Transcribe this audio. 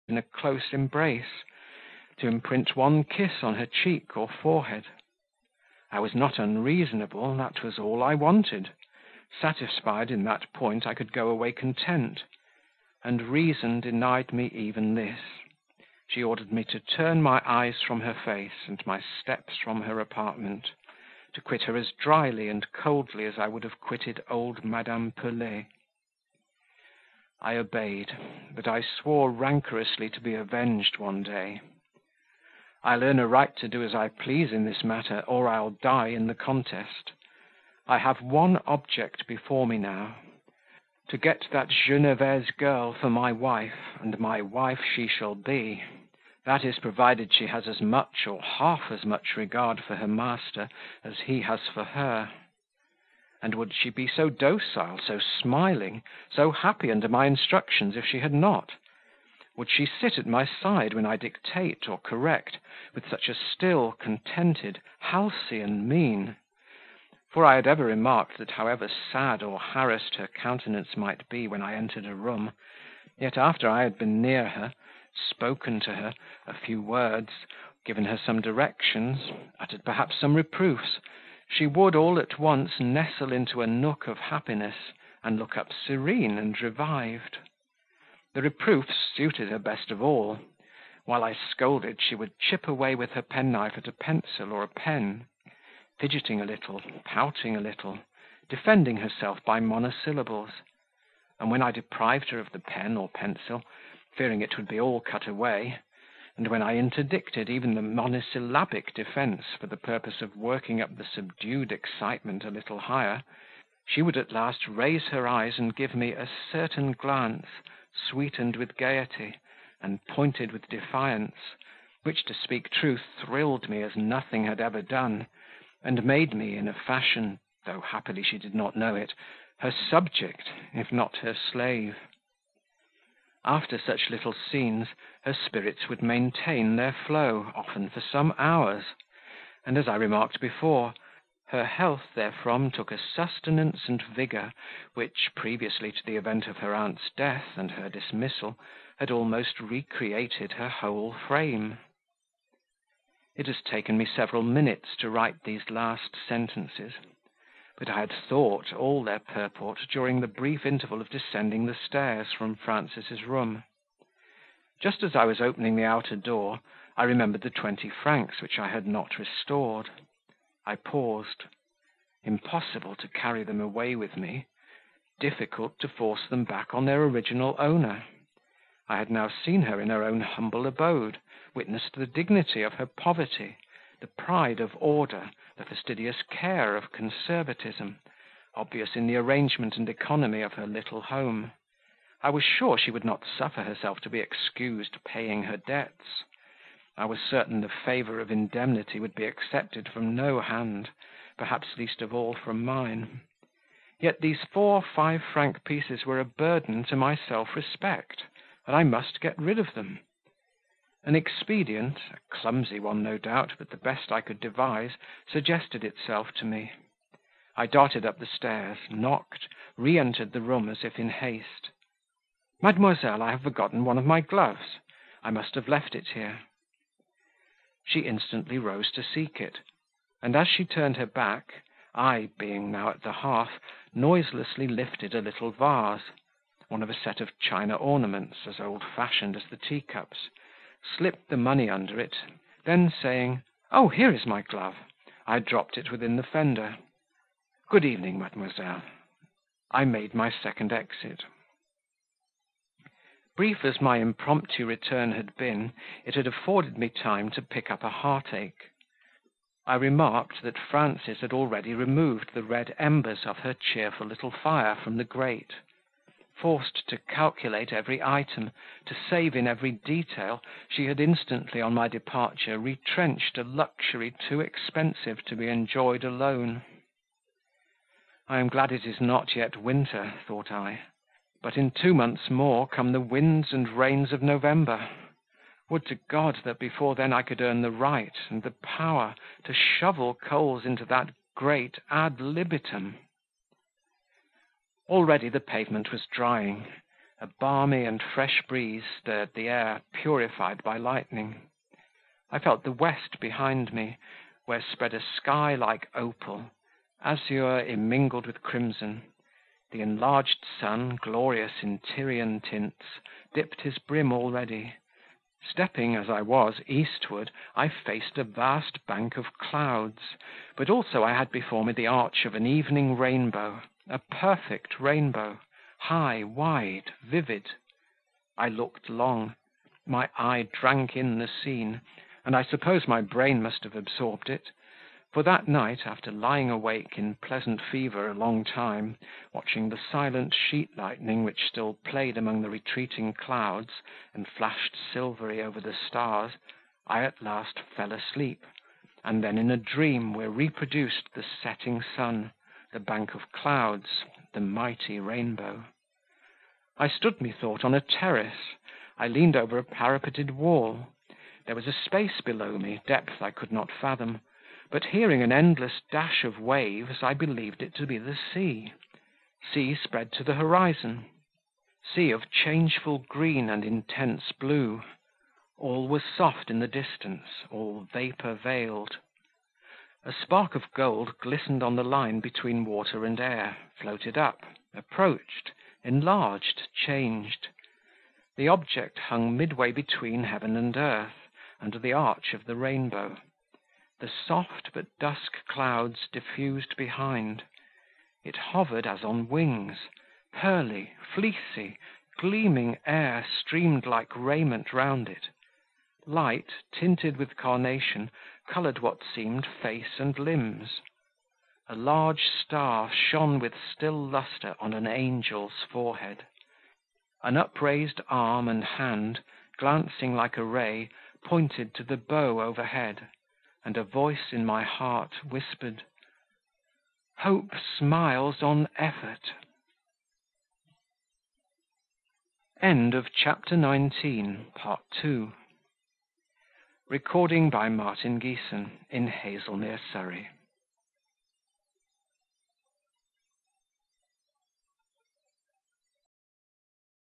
in a close embrace, to imprint one kiss on her cheek or forehead. I was not unreasonable, that was all I wanted; satisfied in that point, I could go away content, and reason denied me even this. She ordered me to turn my eyes from her face, and my steps from her apartment, to quit her as dryly and coldly as I would have quitted old Madame Pelet. I obeyed, but I swore rancorously to be avenged one day. I'll earn a right to do as I please in this matter, or I'll die in the contest. I have one object before me now, to get that Genevese girl for my wife, and my wife she shall be. That is, provided she has as much or half as much regard for her master as he has for her. And would she be so docile, so smiling, so happy under my instructions if she had not? Would she sit at my side when I dictate or correct, with such a still, contented, halcyon mien? For I had ever remarked that however sad or harassed her countenance might be when I entered a room, yet after I had been near her, spoken to her a few words, given her some directions, uttered perhaps some reproofs, she would all at once nestle into a nook of happiness, and look up serene and revived. The reproofs suited her best of all. While I scolded, she would chip away with her penknife at a pencil or a pen, fidgeting a little, pouting a little, defending herself by monosyllables; and when I deprived her of the pen or pencil, fearing it would be all cut away, and when I interdicted even the monosyllabic defence for the purpose of working up the subdued excitement a little higher, she would at last raise her eyes and give me a certain glance, sweetened with gaiety, and pointed with defiance, which, to speak truth, thrilled me as nothing had ever done, and made me, in a fashion, though happily she did not know it, her subject, if not her slave. After such little scenes, her spirits would maintain their flow, often for some hours, and, as I remarked before, her health therefrom took a sustenance and vigour which, previously to the event of her aunt's death and her dismissal, had almost recreated her whole frame. It has taken me several minutes to write these last sentences, but I had thought all their purport during the brief interval of descending the stairs from Frances' room. Just as I was opening the outer door, I remembered the 20 francs which I had not restored. I paused. Impossible to carry them away with me, difficult to force them back on their original owner. I had now seen her in her own humble abode, witnessed the dignity of her poverty, the pride of order, the fastidious care of conservatism, obvious in the arrangement and economy of her little home. I was sure she would not suffer herself to be excused paying her debts. I was certain the favour of indemnity would be accepted from no hand, perhaps least of all from mine. Yet these 4 5-franc pieces were a burden to my self-respect, and I must get rid of them. An expedient, a clumsy one no doubt, but the best I could devise, suggested itself to me. I darted up the stairs, knocked, re-entered the room as if in haste. "Mademoiselle, I have forgotten one of my gloves. I must have left it here." She instantly rose to seek it, and as she turned her back, I, being now at the hearth, noiselessly lifted a little vase, one of a set of china ornaments, as old-fashioned as the teacups, slipped the money under it, then saying, "Oh, here is my glove," I dropped it within the fender. "Good evening, mademoiselle." I made my second exit. Brief as my impromptu return had been, it had afforded me time to pick up a heartache. I remarked that Frances had already removed the red embers of her cheerful little fire from the grate. Forced to calculate every item, to save in every detail, she had instantly on my departure retrenched a luxury too expensive to be enjoyed alone. I am glad it is not yet winter, thought I, but in 2 months more come the winds and rains of November. Would to God that before then I could earn the right and the power to shovel coals into that grate ad libitum. Already the pavement was drying. A balmy and fresh breeze stirred the air, purified by lightning. I felt the west behind me, where spread a sky like opal, azure immingled with crimson. The enlarged sun, glorious in Tyrian tints, dipped his brim already. Stepping, as I was, eastward, I faced a vast bank of clouds, but also I had before me the arch of an evening rainbow, a perfect rainbow, high, wide, vivid. I looked long; my eye drank in the scene, and I suppose my brain must have absorbed it; for that night, after lying awake in pleasant fever a long time, watching the silent sheet lightning which still played among the retreating clouds and flashed silvery over the stars, I at last fell asleep, and then in a dream were reproduced the setting sun, the bank of clouds, the mighty rainbow. I stood, methought, on a terrace. I leaned over a parapeted wall. There was a space below me, depth I could not fathom, but hearing an endless dash of waves, I believed it to be the sea. Sea spread to the horizon. Sea of changeful green and intense blue. All was soft in the distance, all vapour veiled. A spark of gold glistened on the line between water and air, floated up, approached, enlarged, changed. The object hung midway between heaven and earth, under the arch of the rainbow. The soft but dusk clouds diffused behind. It hovered as on wings; pearly, fleecy, gleaming air streamed like raiment round it. Light, tinted with carnation, coloured what seemed face and limbs. A large star shone with still lustre on an angel's forehead. An upraised arm and hand, glancing like a ray, pointed to the bow overhead, and a voice in my heart whispered, "Hope smiles on effort." End of Chapter 19, Part 2. Recording by Martin Geeson in Hazelmere, Surrey.